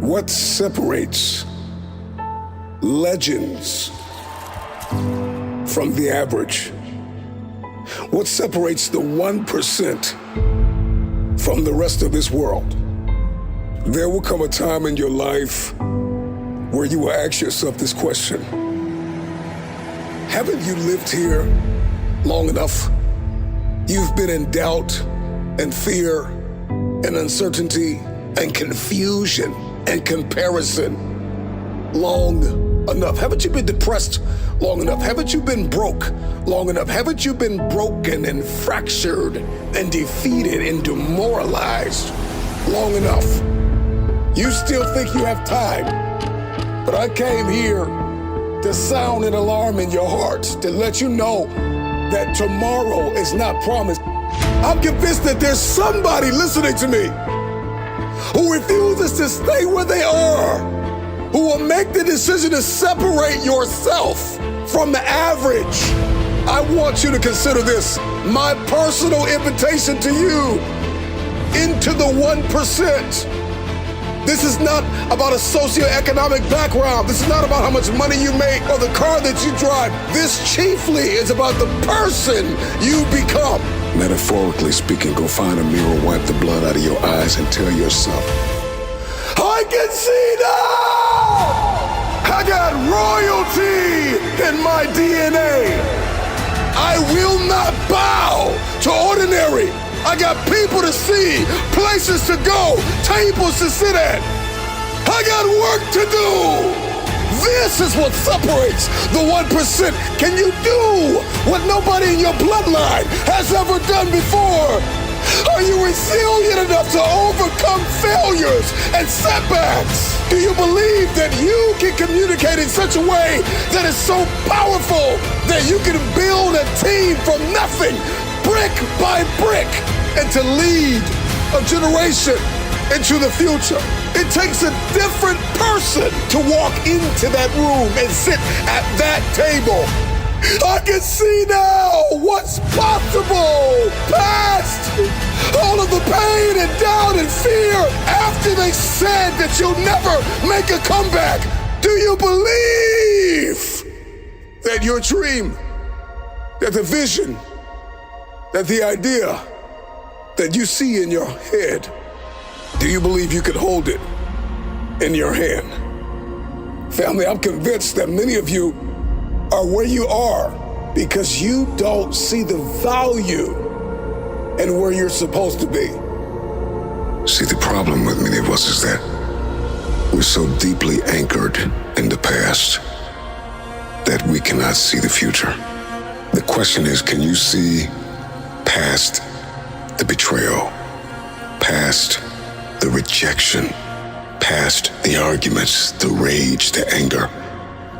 What separates legends from the average? What separates the 1% from the rest of this world? There will come a time in your life where you will ask yourself this question. Haven't you lived here long enough? You've been in doubt and fear and uncertainty and confusion and comparison long enough. Haven't you been depressed long enough? Haven't you been broke long enough? Haven't you been broken and fractured and defeated and demoralized long enough? You still think you have time, but I came here to sound an alarm in your heart, to let you know that tomorrow is not promised. I'm convinced that there's somebody listening to me who refuses to stay where they are, who will make the decision to separate yourself from the average. I want you to consider this my personal invitation to you into the 1%. This is not about a socioeconomic background. This is not about how much money you make or the car that you drive. This chiefly is about the person you become. Metaphorically speaking, go find a mirror, wipe the blood out of your eyes, and tell yourself, I can see now! I got royalty in my DNA. I will not bow to ordinary. I got people to see, places to go, tables to sit at. I got work to do. This is what separates the 1%. Can you do what nobody in your bloodline has ever done before? Are you resilient enough to overcome failures and setbacks? Do you believe that you can communicate in such a way that is so powerful that you can build a team from nothing, brick by brick, and to lead a generation into the future? It takes a different person to walk into that room and sit at that table. I can see now what's possible. Past all of the pain and doubt and fear after they said that you'll never make a comeback. Do you believe that your dream, that the vision, that the idea that you see in your head, do you believe you could hold it in your hand? Family, I'm convinced that many of you are where you are because you don't see the value in where you're supposed to be. See, the problem with many of us is that we're so deeply anchored in the past that we cannot see the future. The question is, can you see past the betrayal, past the rejection, past the arguments, the rage, the anger,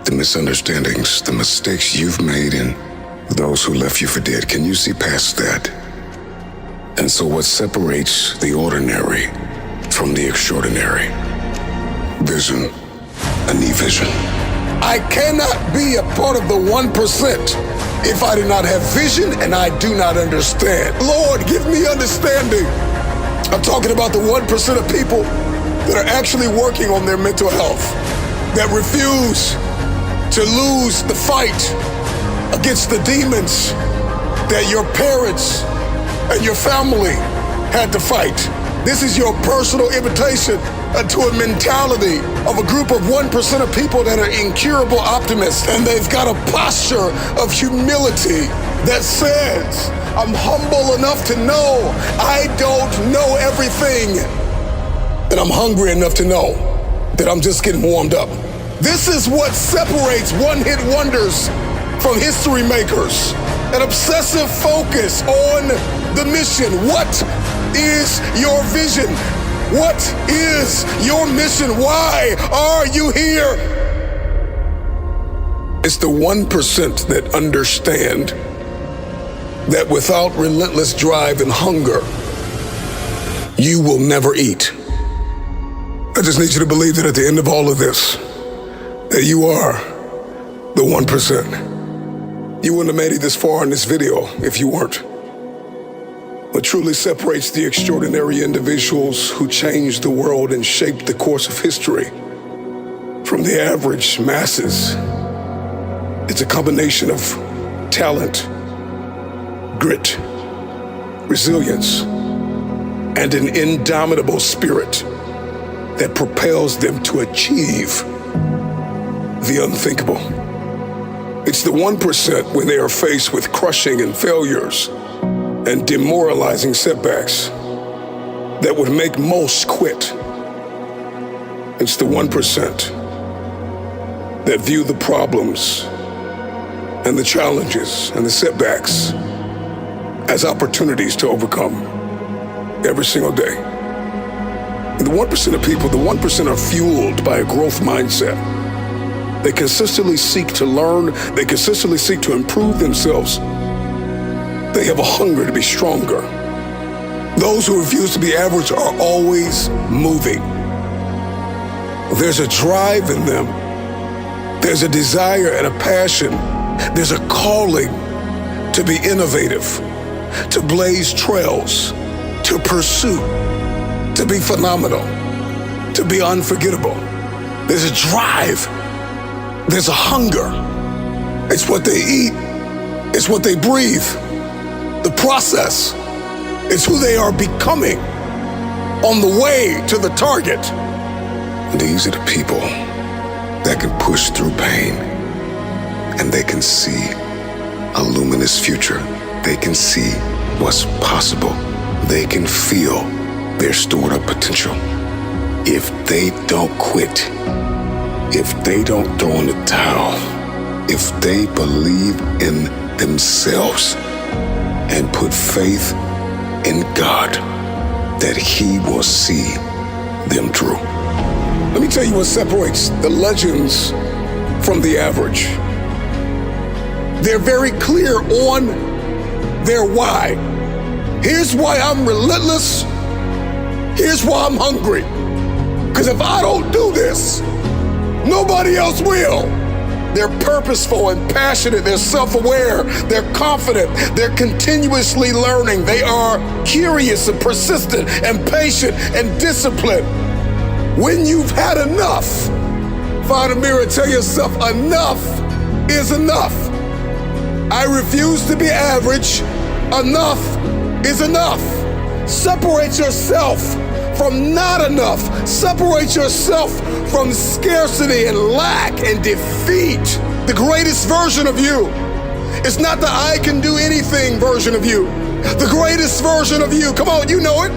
the misunderstandings, the mistakes you've made, and those who left you for dead? Can you see past that? And so what separates the ordinary from the extraordinary? Vision, a new vision. I cannot be a part of the 1% if I do not have vision and I do not understand. Lord, give me understanding. I'm talking about the 1% of people that are actually working on their mental health, that refuse to lose the fight against the demons that your parents and your family had to fight. This is your personal invitation to a mentality of a group of 1% of people that are incurable optimists, and they've got a posture of humility that says, I'm humble enough to know I don't know everything, and I'm hungry enough to know that I'm just getting warmed up. This is what separates one-hit wonders from history makers. An obsessive focus on the mission. What is your vision? What is your mission? Why are you here? It's the 1% that understand that without relentless drive and hunger, you will never eat. I just need you to believe that at the end of all of this, that you are the 1%. You wouldn't have made it this far in this video if you weren't. What truly separates the extraordinary individuals who changed the world and shaped the course of history from the average masses, it's a combination of talent, grit, resilience, and an indomitable spirit that propels them to achieve the unthinkable. It's the 1% when they are faced with crushing and failures and demoralizing setbacks that would make most quit. It's the 1% that view the problems and the challenges and the setbacks as opportunities to overcome every single day. And the 1% of people, the 1% are fueled by a growth mindset. They consistently seek to learn, they consistently seek to improve themselves. They have a hunger to be stronger. Those who refuse to be average are always moving. There's a drive in them. There's a desire and a passion. There's a calling to be innovative, to blaze trails, to pursue, to be phenomenal, to be unforgettable. There's a drive. There's a hunger. It's what they eat. It's what they breathe. The process. It's who they are becoming on the way to the target. And these are the people that can push through pain, and they can see a luminous future. They can see what's possible. They can feel their stored up potential. If they don't quit, if they don't throw in the towel, if they believe in themselves and put faith in God, that He will see them through. Let me tell you what separates the legends from the average. They're very clear on their why. Here's why I'm relentless. Here's why I'm hungry. Because if I don't do this, nobody else will. They're purposeful and passionate. They're self-aware. They're confident. They're continuously learning. They are curious and persistent and patient and disciplined. When you've had enough, find a mirror and tell yourself, enough is enough. I refuse to be average. Enough is enough. Separate yourself from not enough. Separate yourself from scarcity and lack and defeat. The greatest version of you is not the I can do anything version of you. The greatest version of you, come on, you know it,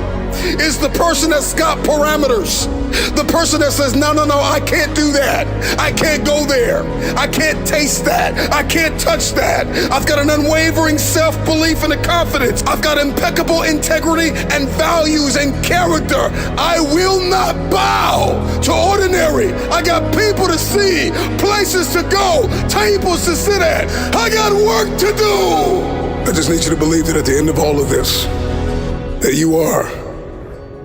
is the person that's got parameters. The person that says, no, I can't do that. I can't go there. I can't taste that. I can't touch that. I've got an unwavering self-belief and a confidence. I've got impeccable integrity and values and character. I will not bow to ordinary. I got people to see, places to go, tables to sit at. I got work to do. I just need you to believe that at the end of all of this, that you are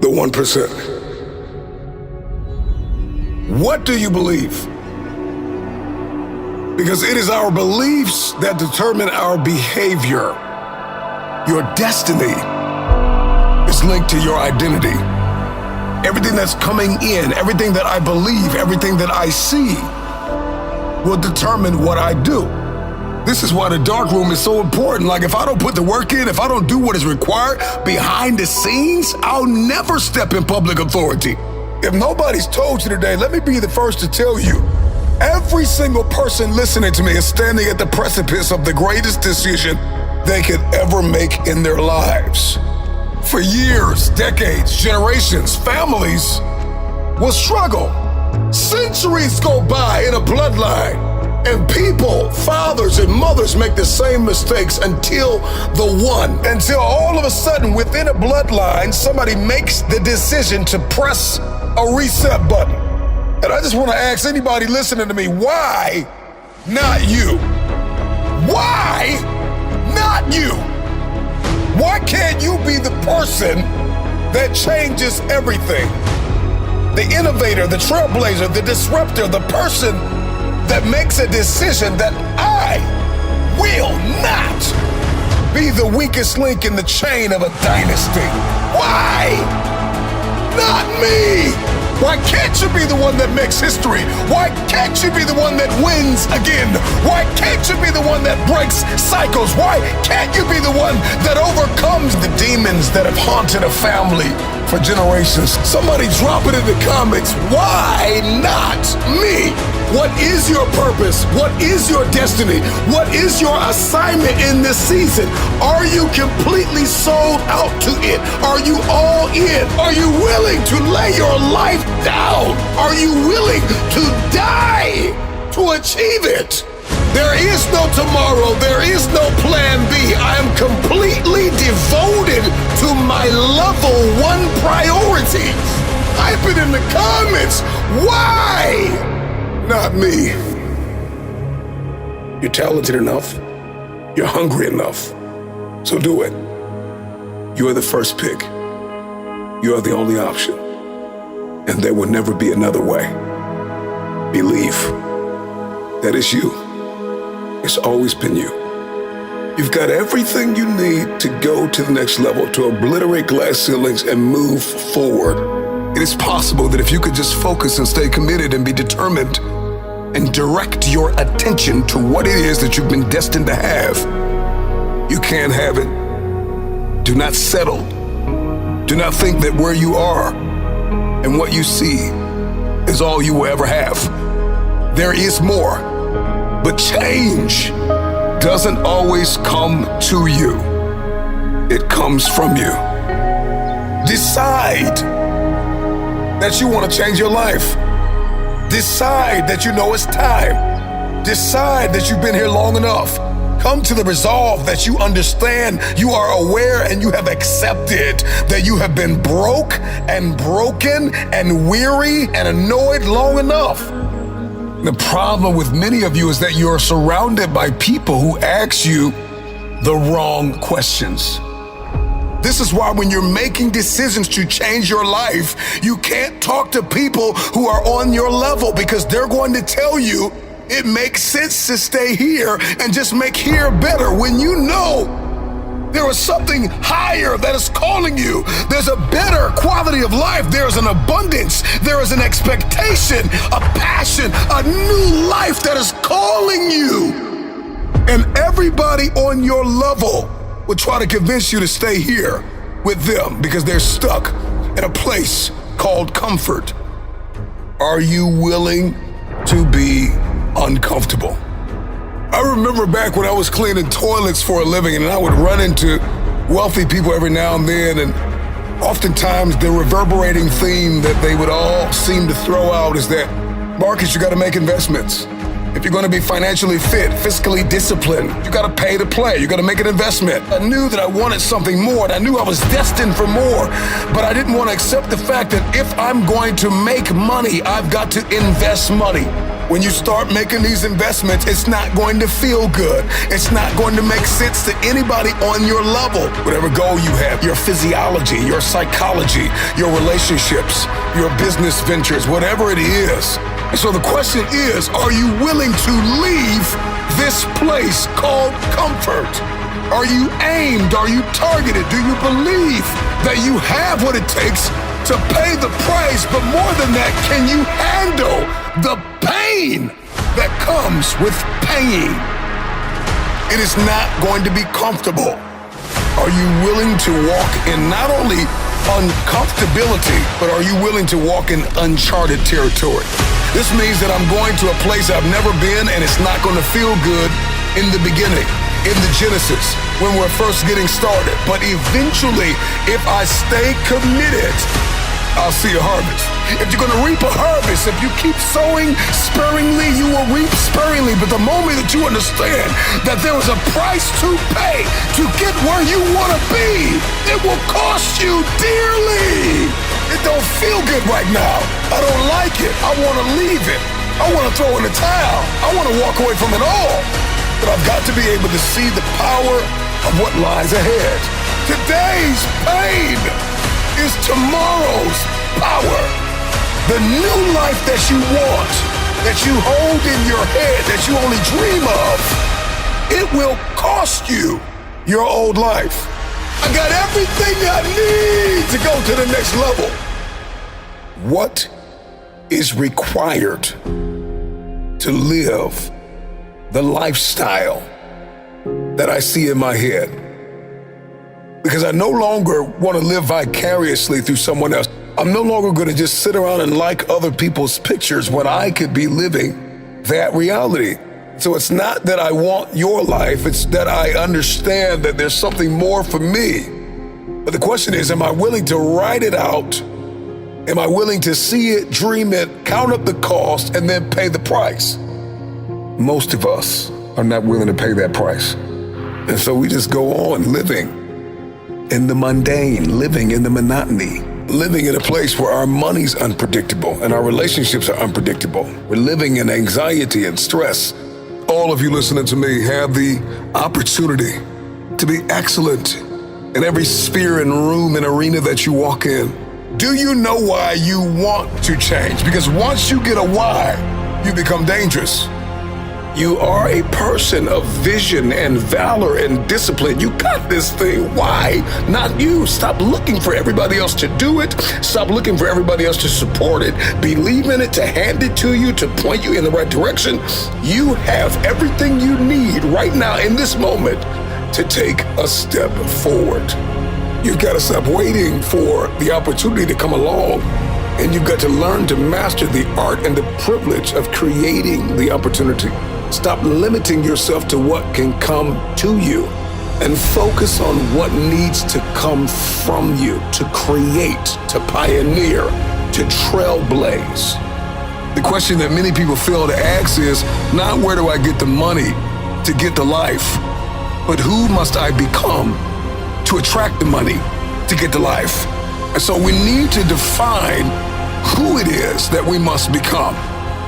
the 1%. What do you believe? Because it is our beliefs that determine our behavior. Your destiny is linked to your identity. Everything that's coming in, everything that I believe, everything that I see will determine what I do. This is why the dark room is so important. Like, if I don't put the work in, if I don't do what is required behind the scenes, I'll never step in public authority. If nobody's told you today, let me be the first to tell you, every single person listening to me is standing at the precipice of the greatest decision they could ever make in their lives. For years, decades, generations, families will struggle. Centuries go by in a bloodline, and people, fathers and mothers, make the same mistakes until all of a sudden within a bloodline, somebody makes the decision to press a reset button. And I just want to ask anybody listening to me, why not you? Why not you? Why can't you be the person that changes everything? The innovator, the trailblazer, the disruptor, the person that makes a decision that I will not be the weakest link in the chain of a dynasty? Why? Not me! Why can't you be the one that makes history? Why can't you be the one that wins again? Why can't you be the one that breaks cycles? Why can't you be the one that overcomes the demons that have haunted a family for generations? Somebody drop it in the comments. Why not me? What is your purpose? What is your destiny? What is your assignment in this season? Are you completely sold out to it? Are you all in? Are you willing to lay your life down? Are you willing to die to achieve it? There is no tomorrow. There is no plan B. I am completely devoted to my level 1 priorities. Type it in the comments. Why? Not me. You're talented enough. You're hungry enough. So do it. You are the first pick. You are the only option. And there will never be another way. Believe. That is you. It's always been you. You've got everything you need to go to the next level, to obliterate glass ceilings and move forward. It is possible that if you could just focus and stay committed and be determined and direct your attention to what it is that you've been destined to have, you can have it. Do not settle. Do not think that where you are and what you see is all you will ever have. There is more, but change doesn't always come to you. It comes from you. Decide that you want to change your life. Decide that you know it's time. Decide that you've been here long enough. Come to the resolve that you understand, you are aware, and you have accepted that you have been broke and broken and weary and annoyed long enough. The problem with many of you is that you are surrounded by people who ask you the wrong questions. This is why when you're making decisions to change your life, you can't talk to people who are on your level, because they're going to tell you it makes sense to stay here and just make here better, when you know there is something higher that is calling you. There's a better quality of life. There is an abundance. There is an expectation, a passion, a new life that is calling you. And everybody on your level will try to convince you to stay here with them because they're stuck in a place called comfort. Are you willing to be uncomfortable? I remember back when I was cleaning toilets for a living, and I would run into wealthy people every now and then, and oftentimes the reverberating theme that they would all seem to throw out is that, Marcus, you gotta make investments. If you're gonna be financially fit, fiscally disciplined, you gotta pay to play, you gotta make an investment. I knew that I wanted something more, and I knew I was destined for more, but I didn't want to accept the fact that if I'm going to make money, I've got to invest money. When you start making these investments, it's not going to feel good. It's not going to make sense to anybody on your level. Whatever goal you have, your physiology, your psychology, your relationships, your business ventures, whatever it is. And so the question is, are you willing to leave this place called comfort? Are you aimed? Are you targeted? Do you believe that you have what it takes to pay the price? But more than that, can you handle the pain that comes with paying? It is not going to be comfortable. Are you willing to walk in not only uncomfortability, but are you willing to walk in uncharted territory? This means that I'm going to a place I've never been, and it's not going to feel good in the beginning, in the genesis, when we're first getting started. But eventually, if I stay committed, I'll see a harvest. If you're gonna reap a harvest, if you keep sowing sparingly, you will reap sparingly. But the moment that you understand that there is a price to pay to get where you wanna be, it will cost you dearly. It don't feel good right now. I don't like it. I wanna leave it. I wanna throw in the towel. I wanna walk away from it all. But I've got to be able to see the power of what lies ahead. Today's pain is tomorrow's power. The new life that you want, that you hold in your head, that you only dream of, it will cost you your old life. I got everything I need to go to the next level. What is required to live the lifestyle that I see in my head? Because I no longer want to live vicariously through someone else. I'm no longer going to just sit around and like other people's pictures when I could be living that reality. So it's not that I want your life, it's that I understand that there's something more for me. But the question is, am I willing to write it out? Am I willing to see it, dream it, count up the cost, and then pay the price? Most of us are not willing to pay that price. And so we just go on living in the mundane, living in the monotony, living in a place where our money's unpredictable and our relationships are unpredictable. We're living in anxiety and stress. All of you listening to me have the opportunity to be excellent in every sphere and room and arena that you walk in. Do you know why you want to change? Because once you get a why, you become dangerous. You are a person of vision and valor and discipline. You got this thing. Why not you? Stop looking for everybody else to do it. Stop looking for everybody else to support it. Believe in it, to hand it to you, to point you in the right direction. You have everything you need right now in this moment to take a step forward. You've got to stop waiting for the opportunity to come along. And you've got to learn to master the art and the privilege of creating the opportunity. Stop limiting yourself to what can come to you and focus on what needs to come from you to create, to pioneer, to trailblaze. The question that many people fail to ask is not where do I get the money to get the life, but who must I become to attract the money to get the life? And so we need to define who it is that we must become.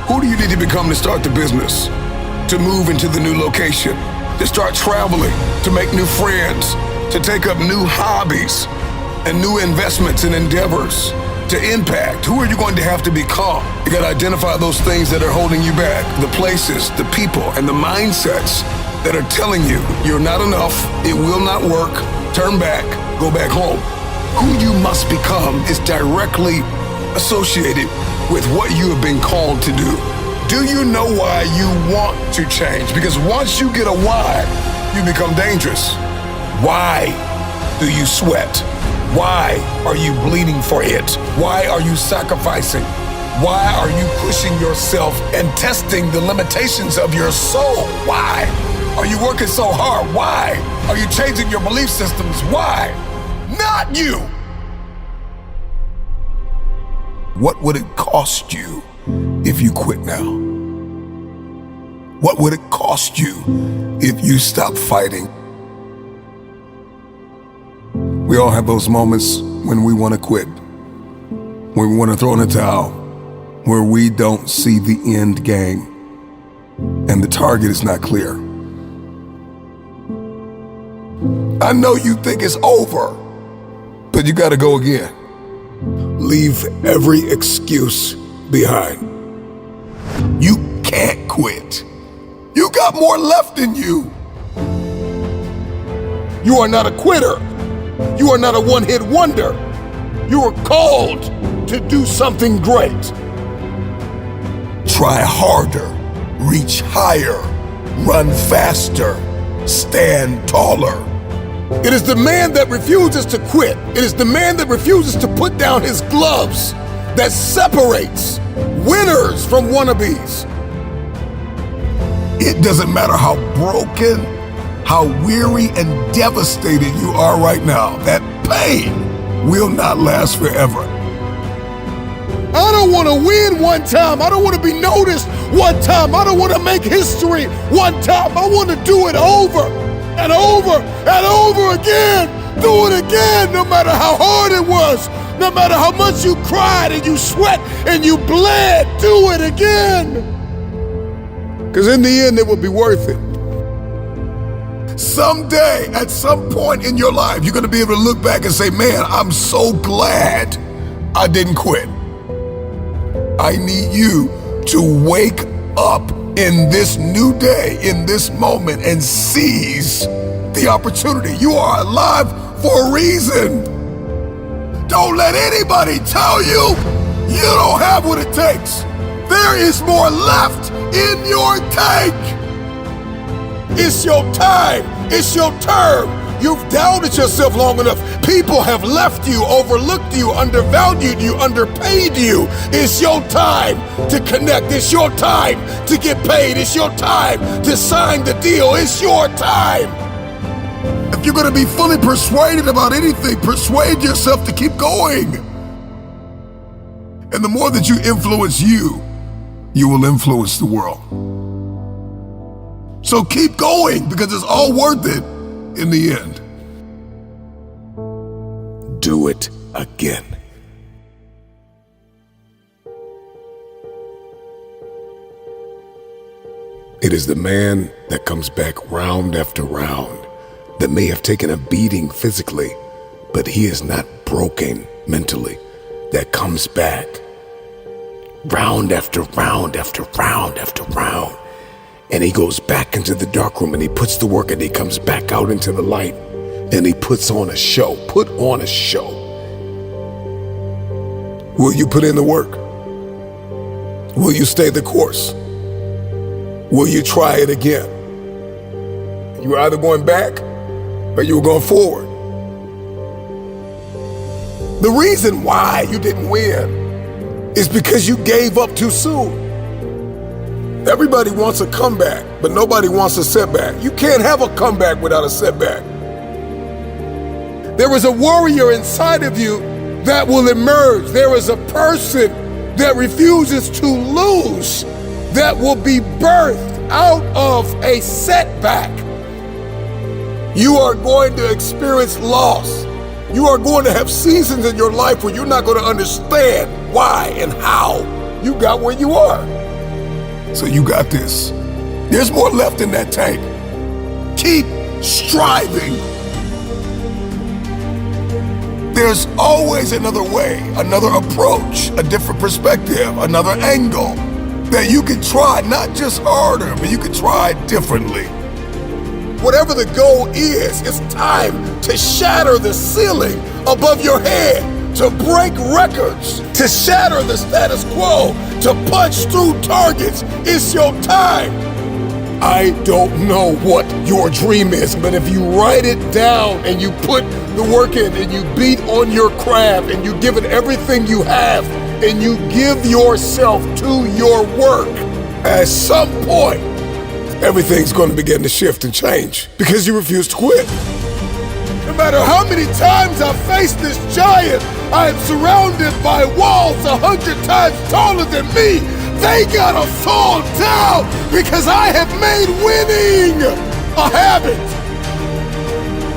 Who do you need to become to start the business? To move into the new location, to start traveling, to make new friends, to take up new hobbies and new investments and endeavors, to impact. Who are you going to have to become? You got to identify those things that are holding you back, the places, the people, and the mindsets that are telling you you're not enough, it will not work, turn back, go back home. Who you must become is directly associated with what you have been called to do. Do you know why you want to change? Because once you get a why, you become dangerous. Why do you sweat? Why are you bleeding for it? Why are you sacrificing? Why are you pushing yourself and testing the limitations of your soul? Why are you working so hard? Why are you changing your belief systems? Why? Not you. What would it cost you if you quit now? What would it cost you if you stop fighting? We all have those moments when we want to quit, when we want to throw in the towel, where we don't see the end game and the target is not clear. I know you think it's over, but you got to go again. Leave every excuse behind. You can't quit. You got more left in you. You are not a quitter. You are not a one-hit wonder. You are called to do something great. Try harder, reach higher, run faster, stand taller. It is the man that refuses to quit. It is the man that refuses to put down his gloves that separates winners from wannabes. It doesn't matter how broken, how weary and devastated you are right now. That pain will not last forever. I don't want to win one time. I don't want to be noticed one time. I don't want to make history one time. I want to do it over and over and over again. Do it again, no matter how hard it was, no matter how much you cried and you sweat and you bled. Do it again. Because in the end, it will be worth it. Someday, at some point in your life, you're going to be able to look back and say, man, I'm so glad I didn't quit. I need you to wake up in this new day, in this moment, and seize the the opportunity. You are alive for a reason. Don't let anybody tell you you don't have what it takes. There is more left in your tank. It's your time. It's your term. You've doubted yourself long enough. People have left you, overlooked you, undervalued you, underpaid you. It's your time to connect. It's your time to get paid. It's your time to sign the deal. It's your time. If you're going to be fully persuaded about anything, persuade yourself to keep going. And the more that you influence you will influence the world. So keep going, because it's all worth it in the end. Do it again. It is the man that comes back round after round that may have taken a beating physically, but he is not broken mentally, that comes back round after round after round after round. And he goes back into the dark room and he puts the work and he comes back out into the light and he puts on a show. Put on a show. Will you put in the work? Will you stay the course? Will you try it again? You're either going back or you're going forward. The reason why you didn't win is because you gave up too soon. Everybody wants a comeback, but nobody wants a setback. You can't have a comeback without a setback. There is a warrior inside of you that will emerge. There is a person that refuses to lose that will be birthed out of a setback. You are going to experience loss. You are going to have seasons in your life where you're not going to understand why and how you got where you are. So you got this. There's more left in that tank. Keep striving. There's always another way, another approach, a different perspective, another angle that you can try, not just harder, but you can try differently. Whatever the goal is, it's time to shatter the ceiling above your head, to break records, to shatter the status quo, to punch through targets. It's your time. I don't know what your dream is, but if you write it down and you put the work in and you beat on your craft and you give it everything you have and you give yourself to your work, at some point, everything's going to begin to shift and change because you refuse to quit. No matter how many times I face this giant, I am surrounded by walls 100 times taller than me. They gotta fall down because I have made winning a habit.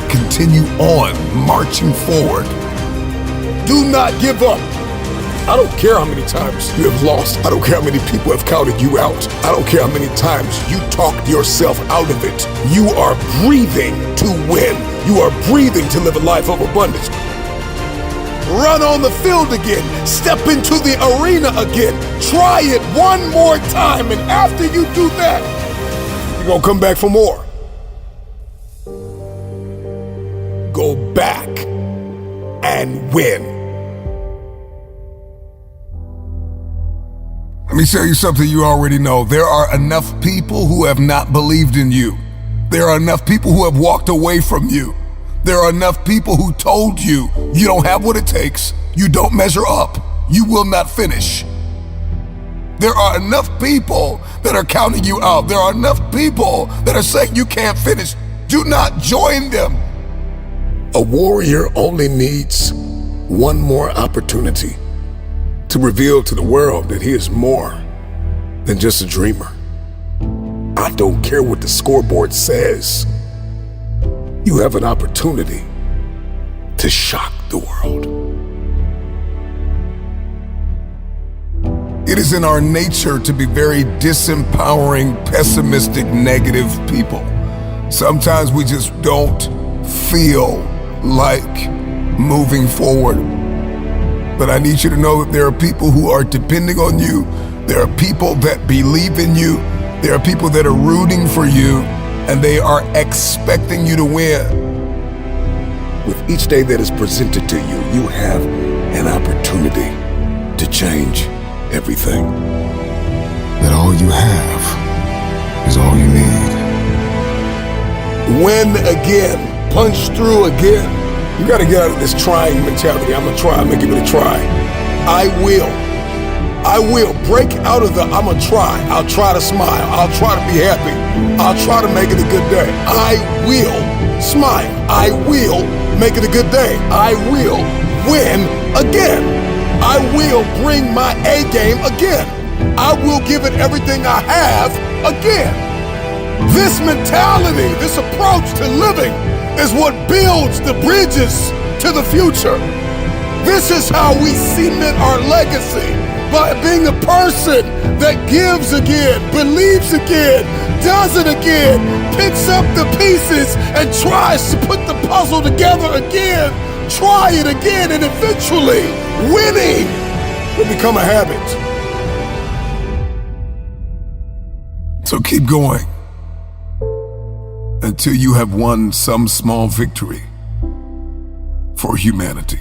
Continue on marching forward. Do not give up. I don't care how many times you have lost. I don't care how many people have counted you out. I don't care how many times you talked yourself out of it. You are breathing to win. You are breathing to live a life of abundance. Run on the field again. Step into the arena again. Try it one more time, and after you do that, you're gonna come back for more. Go back and win. Let me tell you something you already know. There are enough people who have not believed in you. There are enough people who have walked away from you. There are enough people who told you you don't have what it takes, you don't measure up, you will not finish. There are enough people that are counting you out. There are enough people that are saying you can't finish. Do not join them. A warrior only needs one more opportunity to reveal to the world that he is more than just a dreamer. I don't care what the scoreboard says. You have an opportunity to shock the world. It is in our nature to be very disempowering, pessimistic, negative people. Sometimes we just don't feel like moving forward. But I need you to know that there are people who are depending on you. There are people that believe in you. There are people that are rooting for you. and they are expecting you to win. With each day that is presented to you, you have an opportunity to change everything. That all you have is all you need. Win again, punch through again. You gotta get out of this trying mentality. I'm gonna try, I'm gonna give it a try. I will break out of the I'm gonna try. I'll try to smile. I'll try to be happy. I'll try to make it a good day. I will smile. I will make it a good day. I will win again. I will bring my A game again. I will give it everything I have again. This mentality, this approach to living is what builds the bridges to the future. This is how we cement our legacy, by being a person that gives again, believes again, does it again, picks up the pieces and tries to put the puzzle together again, try it again, and eventually winning will become a habit. So keep going until you have won some small victory for humanity.